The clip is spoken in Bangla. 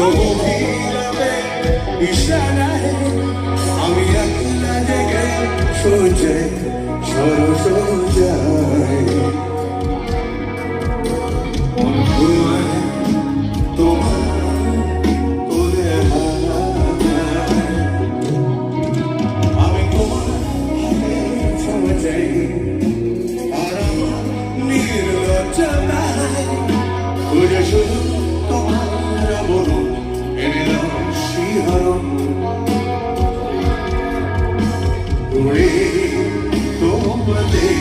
অভিনবে ইশারায় আমি একলা জেগে সোজে সরসজায় আমি তোমার আর আমার নির্লজ্জতায় খুঁজে শুধু তোমার বলুন এনে দাও শিহরণ উড়ে তোমাদের